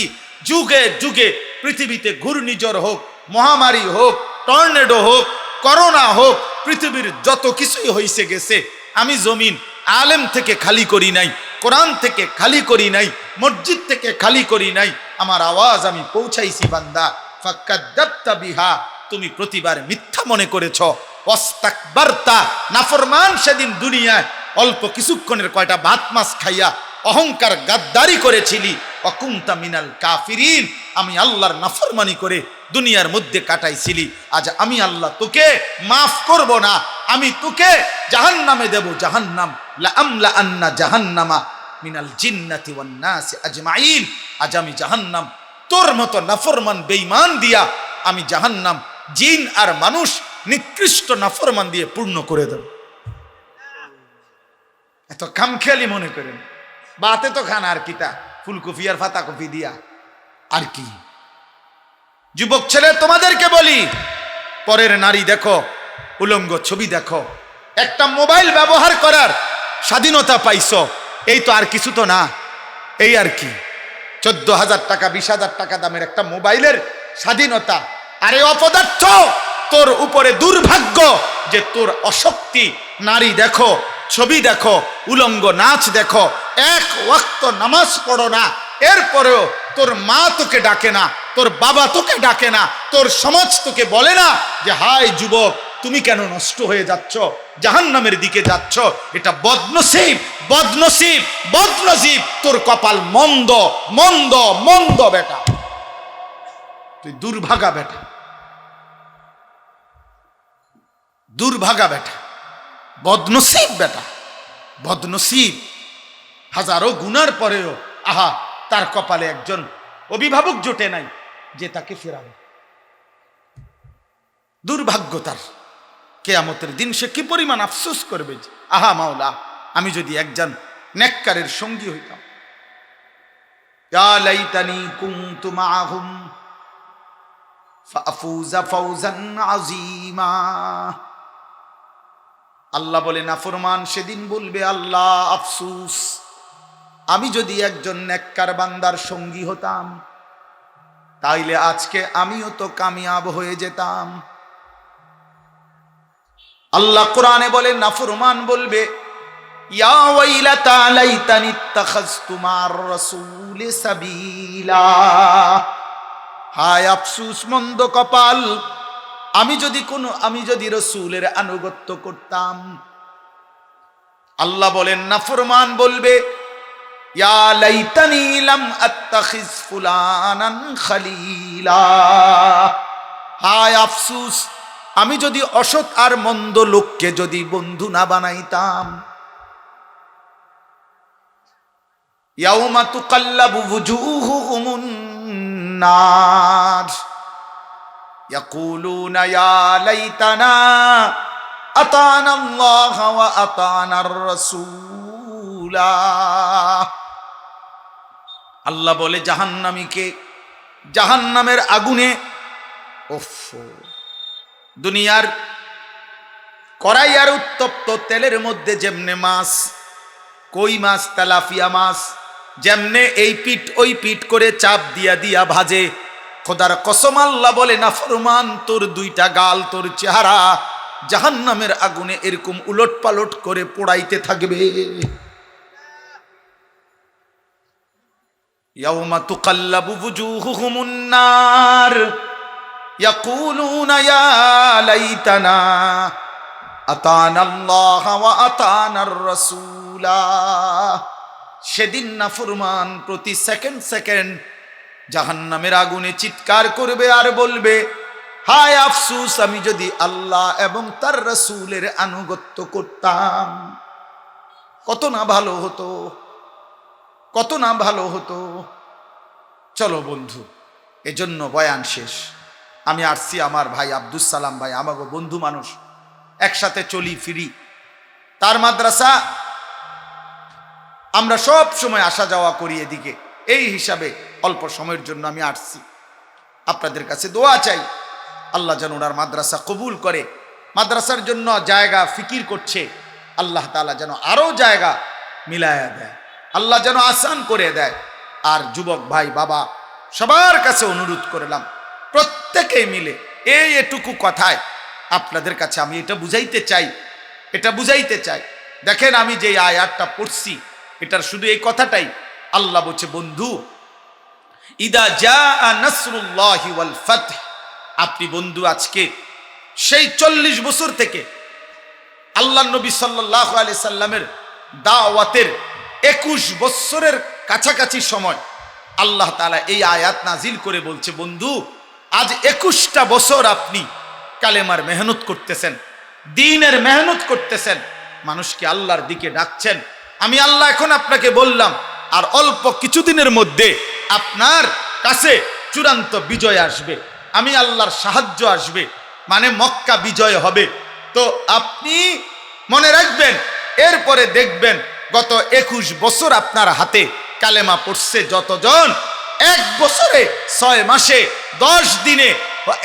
যুগে যুগে পৃথিবীতে ঘূর্ণিঝড় হোক, মহামারী হোক, টর্নেডো হোক, করোনা হোক, পৃথিবীর যত কিছুই হইছে গেছে, আমি জমিন আলেম থেকে খালি করি নাই, কোরআন থেকে খালি করি নাই, মসজিদ থেকে খালি করি নাই, আমার আওয়াজ আমি পৌঁছাইছি। বান্দা ফাকাদ্দাবতা বিহা, তুমি প্রতিবার মিথ্যা মনে করেছ। ওয়াস্তাকবারতা, নাফরমান সেদিন দুনিয়ায় অল্প কিছুক্ষণের কয়টা ভাত মাছ খাইয়া অহংকার গাদ্দারি করেছিলি। ওয়াকুনতা মিনাল কাফিরিন, আমি আল্লাহর নাফরমানি করে দুনিয়ার মধ্যে কাটাইছিলি। আজ আমি আল্লাহ তোকে মাফ করব না, আমি তোকে জাহান্নামে দেব। জাহান্নাম লা আমলা আন্না জাহান্নামা মিনাল জিন্নাতি ওয়ান নাসি আজমাইন। আজ আমি জাহান্নাম তোর মতো নাফরমান বেঈমান দিয়া আমি জাহান্নাম জিন আর মানুষ নিকৃষ্ট নাফরমান দিয়ে পূর্ণ করে দেব। এত খামখেয়ালি মনে করেন, বাতে তো খান আর কিতা, ফুলকপি আর ফাতা কপি দিয়া আর কি। যুবক ছেলে তোমাদেরকে বলি, পরের নারী দেখো, উলঙ্গ ছবি দেখো, একটা মোবাইল ব্যবহার করার স্বাধীনতা পাইছো, এই তো আর কিছু তো না, এই আর কি 14,000 টাকা 20,000 টাকা দামের একটা মোবাইলের স্বাধীনতা। আরে অপদার্থ, তোর উপরে দুর্ভাগ্য যে তোর অশক্তি। নারী দেখো, ছবি দেখো, উলঙ্গ নাচ দেখো, এক ওয়াক্ত নামাজ পড়ো না, এরপরেও তোর মা তোকে ডাকে না, তোর বাবা তোকে ডাকে না, তোর সমাজ তোকে বলে না যে হাই যুবক তুমি কেন নষ্ট হয়ে যাচ্ছ, জাহান্নামের দিকে যাচ্ছ। এটা বদনসিব, বদনসিব, বদনসিব, তোর কপাল মন্দ মন্দ মন্দ বেটা, তুই দুর্ভাগা বেটা, দুর্ভাগা বেটা, বদনসিব বেটা, বদনসিব। হাজারো গুনার পরেও আহা তার কপালে একজন অভিভাবক জোটে নাই যে তাকে ফেরাবে। দুর্ভাগ্য তার। কিয়ামতের দিন সে কি পরিমাণ আফসোস করবে, আহা মাওলা আমি যদি একজন নেককারের সঙ্গী হইতাম। ইয়া লাইতানি কুনতু মাআহুম ফাফুজা ফাওজান আযীমা। আল্লাহ বলে নাফরমান সেদিন বলবে, আল্লাহ আফসুস, আমি যদি একজন নেককার বান্দার সঙ্গী হতাম তাইলে আজকে আমিও তো কামিয়াব হয়ে যেতাম। আল্লাহ কোরআনে বলে নাফরমান বলবে, ইয়া ওয়াইলাতা লাইতানি ইত্তাখাযতু মা'আর রাসূলি সাবিলা। হায় আফসুস, মন্দ কপাল, আমি যদি রাসূলের আনুগত্য করতাম। আল্লাহ বলেন নাফরমান বলবে, ইয়া লাইতানি লাম আত্তাখিজ ফুলানান খলিলা। হায় আফসুস, আমি যদি অসৎ আর মন্দ লোককে যদি বন্ধু না বানাইতাম। ইয়াউমা তুকাল্লাবু ওয়ুজুহুহুমুন নার ইয়াকুলুনা ইয়া লাইতানা আতানা আল্লাহ ওয়া আতানার রাসূলা। আল্লাহ বলে জাহান্নামীকে জাহান্নামের আগুনে, ওফ, দুনিয়ার কড়াই আর উত্তপ্ত তেলের মধ্যে যেমনে মাছ, কই মাছ, তেলাপিয়া মাছ যেমনে এই পিঠ ওই পিঠ করে চাপ দিয়া দিয়া ভাজে, খোদার কসম আল্লাহ বলে নাফরমান, তোর দুইটা গাল, তোর চেহারা জাহান্নামের আগুনে এরকম উলট পালট করে পোড়াইতে থাকবে। ইয়াউমা তুকাল্লাবু ওয়ুজুহুহুমুন নার ইয়াকুলুনা ইয়া লাইতানা আতানা আল্লাহ ওয়া আতানার রাসূলা। সেদিন নাফরমান প্রতি সেকেন্ড সেকেন্ড জাহান্নামের আগুনে চিৎকার করবে আর বলবে, হায় আফসুস, আমি যদি আল্লাহ এবং তার রাসূলের আনুগত্য করতাম, কত না ভালো হতো, কত না ভালো হতো। চলো বন্ধু, এজন্য বয়ান শেষ। আমি আসছি, আমার ভাই আব্দুস সালাম ভাই আমাগো বন্ধু মানুষ, একসাথে চলি ফিরি, তার মাদ্রাসা আমরা সব সময় আসা যাওয়া করি এদিকে। এই হিসাবে অল্প সময়ের জন্য আমি আসছি, আপনাদের কাছে দোয়া চাই, আল্লাহ যেন ওনার মাদ্রাসা কবুল করে। মাদ্রাসার জন্য জায়গা ফিকির করছে, আল্লাহ তাআলা যেন আরো জায়গা মিলায়া দেয়, আল্লাহ যেন আসান করে দেয়। আর যুবক ভাই বাবা সবার কাছে অনুরোধ করলাম, প্রত্যেকেই মিলে এটুকু কথায় আপনাদের কাছে আমি এটা বুঝাইতে চাই। দেখেন, আমি যে আয়াতটা পড়ছি এটার শুধু এই কথাটাই। আল্লাহ বলছে, বন্ধু, ইদা জাআ নাসরুল্লাহি ওয়াল ফাতহ, আপনি বন্ধু আজকে সেই 40 বছর থেকে আল্লাহ নবী সাল্লাল্লাহু আলাইহি সাল্লামের দাওয়াতের 21 বছরের কাছাকাছি সময় আল্লাহ তাআলা এই আয়াত নাজিল করে বলছে, বন্ধু আজ 21টা বছর আপনি কালেমার মেহনত করতেছেন, দ্বীনের মেহনত করতেছেন, মানুষকে আল্লাহর দিকে ডাকছেন। আমি আল্লাহ এখন আপনাকে বললাম, আর অল্প কিছুদিনের মধ্যে আপনার কাছে চূড়ান্ত বিজয় আসবে, আমি আল্লাহর সাহায্য আসবে, মানে মক্কা বিজয় হবে। তো আপনি মনে রাখবেন, এরপরে দেখবেন গত 21 বছর আপনার হাতে কালেমা পড়ছে যতজন, 1 বছরে 6 মাসে 10 দিনে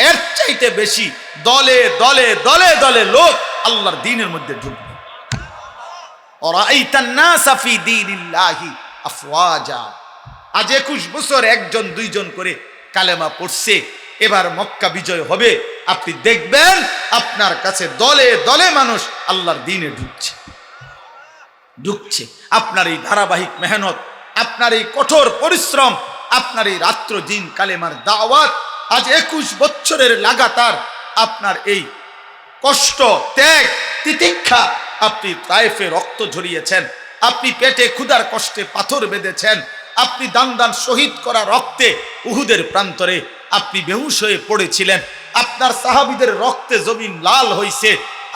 এর চাইতে বেশি দলে দলে দলে দলে লোক আল্লাহর দ্বীনের মধ্যে ঢুকবে। ওরাইতান নাসা ফি দীনিল্লাহি আফওয়াজা। আজ 21 বছর 1জন 2জন করে কালেমা পড়ছে, এবার মক্কা বিজয় হবে, আপনি দেখবেন আপনার কাছে দলে দলে মানুষ আল্লাহর দ্বীনে ঢুকছে। আপনার এই ধারাবাহিক মেহনত, আপনার এই কঠোর পরিশ্রম, আপনার এই রাত্র দিন কালেমার দাওয়াত, আজ 21 বছরের লাগাতার আপনার এই কষ্ট, ত্যাগ, তিতিক্ষা, আপনি তায়েফে রক্ত ঝরিয়েছেন, আপনি পেটে ক্ষুধার কষ্টে পাথর বেঁধেছেন, আপনি দান দান শহীদ করা রক্তে উহুদের প্রান্তরে আপনি বেহুশ হয়ে পড়েছিলেন, আপনার সাহাবীদের রক্তে জমিন লাল হয়েছে,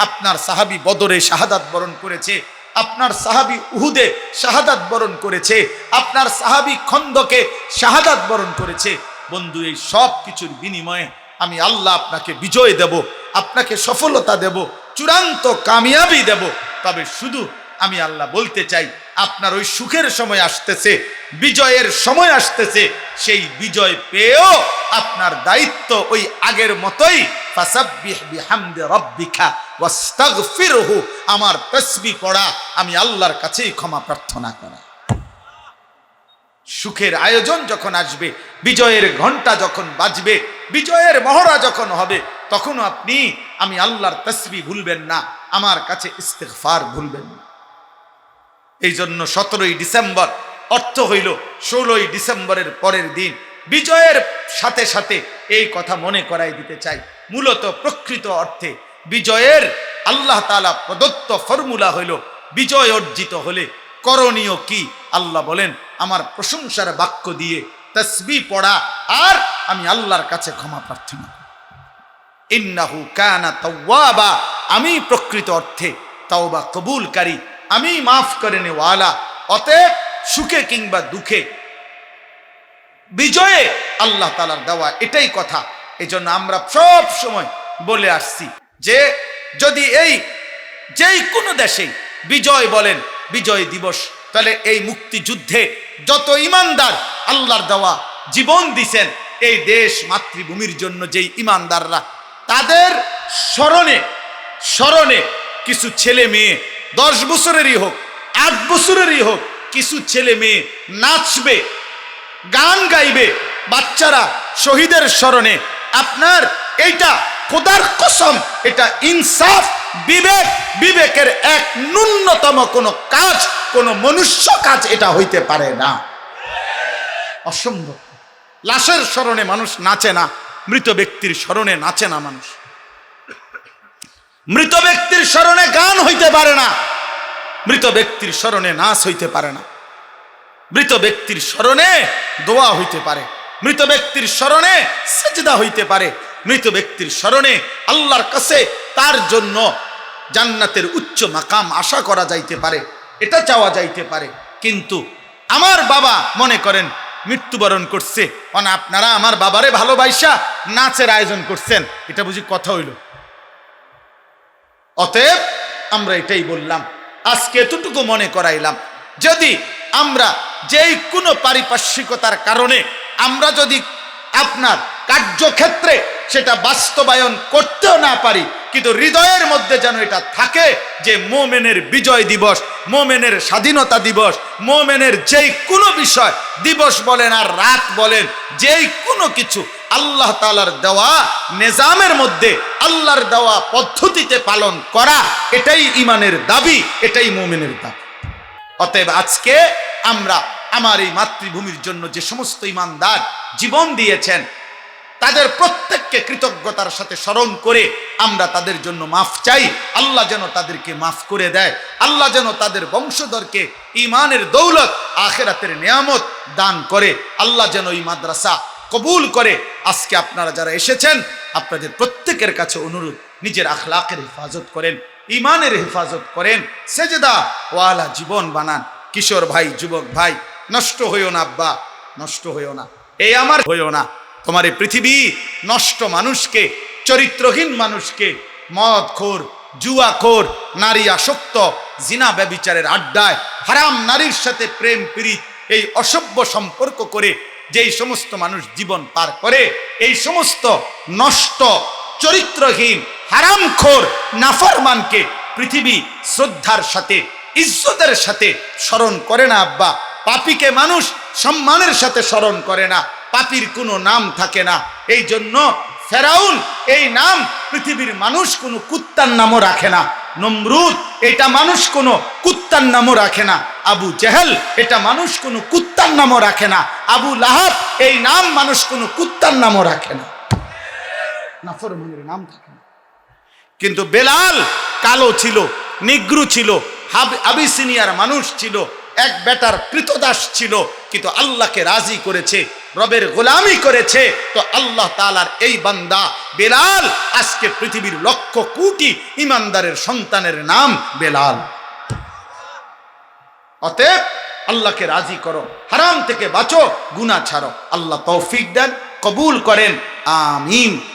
আপনার সাহাবী বদরে শাহাদাত বরণ করেছে, আপনার সাহাবী উহুদে শাহাদাত বরণ করেছে, আপনার সাহাবী খন্দকে শাহাদাত বরণ করেছে। বন্ধু, এই সব কিছুর বিনিময়ে আমি আল্লাহ আপনাকে বিজয় দেব, আপনাকে সফলতা দেব, চূড়ান্ত কামিয়াবি দেব। তবে শুধু আমি আল্লাহ বলতে চাই, আপনার ওই সুখের সময় আসতেছে, বিজয়ের সময় আসতেছে, সেই বিজয় পেয়েও আপনার দায়িত্ব ওই আগের মতোই, ফাসাব্বিহ বিহামদি রাব্বিকা ওয়াস্তাগফিরহু, আমার তাসবিহ পড়া, আমি আল্লাহর কাছেই ক্ষমা প্রার্থনা করা। সুখের আয়োজন যখন আসবে, বিজয়ের ঘন্টা যখন বাজবে, বিজয়ের মহড়া যখন হবে, তখনও আপনি আমি আল্লাহর তাসবিহ ভুলবেন না, আমার কাছে ইস্তিগফার ভুলবেন না। এই জন্য 17ই ডিসেম্বর অর্থ হইল 16ই ডিসেম্বরের পরের দিন। বিজয়ের সাথে সাথে এই কথা মনে করাই দিতে চাই, মূলত প্রকৃত অর্থে বিজয়ের আল্লাহ তাআলা প্রদত্ত ফর্মুলা হইল, বিজয় অর্জিত হলে করণীয় কি? আল্লাহ বলেন, আমার প্রশংসার বাক্য দিয়ে তাসবিহ পড়া, আর আমি আল্লাহর কাছে ক্ষমা প্রার্থনা। ইন্নাহু কানা তাওয়াবা, আমি প্রকৃত অর্থে তাওবা কবুলকারী, আমি মাফ করে নেওয়ালা। অতএব সুখে কিংবা দুঃখে বিজয়ে আল্লাহ তাআলার দেওয়া এটাই কথা। এই জন্য আমরা সব সময় বলে আসছি যে যদি এই যেই কোনো দেশে বিজয় বলেন, বিজয় দিবস, তাহলে এই মুক্তিযুদ্ধে যত ইমানদার আল্লাহর দেওয়া জীবন দিছেন এই দেশ মাতৃভূমির জন্য, যেই ইমানদাররা, তাদের স্মরণে স্মরণে কিছু ছেলে মেয়ে 10 বছরেরই হোক 8 বছরেরই হোক, কিছু ছেলে মেয়ে নাচবে, গান গাইবে, বাচ্চারা শহীদের স্মরণে। আপনার এইটা খোদার কসম, এটা ইনসাফ, বিবেক, বিবেকের এক ন্যূনতম কোনো কাজ, কোনো মনুষ্য কাজ এটা হইতে পারে না, অসম্ভব। লাশের স্মরণে মানুষ নাচে না, মৃত ব্যক্তির স্মরণে নাচে না মানুষ। মৃত ব্যক্তির স্মরণে গান হইতে পারে না, মৃত ব্যক্তির স্মরণে নাচ হইতে পারে না। মৃত ব্যক্তির স্মরণে দোয়া হইতে পারে, মৃত ব্যক্তির স্মরণে সিজদা হইতে পারে, মৃত ব্যক্তির স্মরণে আল্লাহর কাছে তার জন্য জান্নাতের উচ্চ মাকাম আশা করা যাইতে পারে, এটা চাওয়া যাইতে পারে। কিন্তু আমার বাবা মনে করেন মৃত্যুবরণ করছে, মানে আপনারা আমার বাবারে ভালোবাসা নাচের আয়োজন করছেন, এটা বুঝি কথা হইল? অতএব আমরা এটাই বললাম, আজকে এতটুকু মনে করাইলাম, যদি আমরা যেই কোনো পারিপার্শ্বিকতার কারণে আমরা যদি আপনার কার্যক্ষেত্রে সেটা বাস্তবায়ন করতেও না পারি, কিন্তু হৃদয়ের মধ্যে যেন এটা থাকে যে মোমেনের বিজয় দিবস, মোমেনের স্বাধীনতা দিবস, মোমেনের যেই কোনো বিষয়, দিবস বলেন আর রাত বলেন, যেই কোনো কিছু আল্লাহ তাআলার দেওয়া নিজামের মধ্যে, আল্লাহর দেওয়া পদ্ধতিতে পালন করা, এটাই ইমানের দাবি, এটাই মোমেনের দাবি। অতএব আজকে আমরা আমার এই মাতৃভূমির জন্য যে সমস্ত ইমানদার জীবন দিয়েছেন, তাদের প্রত্যেককে কৃতজ্ঞতার সাথে স্মরণ করে আমরা তাদের জন্য মাফ চাই। আল্লাহ যেন তাদেরকে মাফ করে দেয়, আল্লাহ যেন তাদের বংশধরকে ঈমানের দৌলত, আখিরাতের নিয়ামত দান করে, আল্লাহ যেন এই মাদ্রাসা কবুল করে। আজকে আপনারা যারা এসেছেন, আপনাদের প্রত্যেকের কাছে অনুরোধ, নিজের আখলাকের হেফাজত করেন, ঈমানের হেফাজত করেন, সেজদা ওয়ালা জীবন বানান। কিশোর ভাই, যুবক ভাই, নষ্ট হইও না আব্বা, নষ্ট হইও না, এই আমার হইও না। তোমার এই পৃথিবী নষ্ট মানুষকে, চরিত্রহীন মানুষকে, মদখোর, জুয়াখোর, নারী আসক্ত, জিনা ব্যভিচারের আড্ডায়, হারাম নারীর সাথে প্রেম প্রীত, এই অসভ্য সম্পর্ক করে যেই সমস্ত মানুষ জীবন পার করে, এই সমস্ত নষ্ট চরিত্রহীন হারামখোর নাফরমানকে পৃথিবী শ্রদ্ধার সাথে, ইজ্জতের সাথে স্মরণ করে না আব্বা। পাপীকে মানুষ সম্মানের সাথে স্মরণ করে না, পাপীর কোনো নাম থাকে না। এই জন্য ফেরাউন এই নাম পৃথিবীর মানুষ কোনো কুত্তার নামও রাখে না। নমরুদ এটা মানুষ কোনো কুত্তার নামও রাখে না। আবু জেহেল এটা মানুষ কোনো কুত্তার নামও রাখে না। আবু লাহাব এই নাম মানুষ কোনো কুত্তার নামও রাখে না, নাফরমানের নাম থাকে না। কিন্তু বেলাল কালো ছিল, নিগ্রু ছিল, আবিসিনিয়ার মানুষ ছিল, এক বেটার কৃতদাস ছিল, কিন্তু আল্লাহকে রাজি করেছে, রবের গোলামি করেছে। তো আল্লাহ তাআলার এই বান্দা বেলাল আজকে পৃথিবীর লক্ষ কোটি ইমানদারের সন্তানের নাম বেলাল। অতএব আল্লাহকে রাজি করো, হারাম থেকে বাঁচো, গুনাহ ছাড়ো। আল্লাহ তৌফিক দেন, কবুল করেন, আমিন।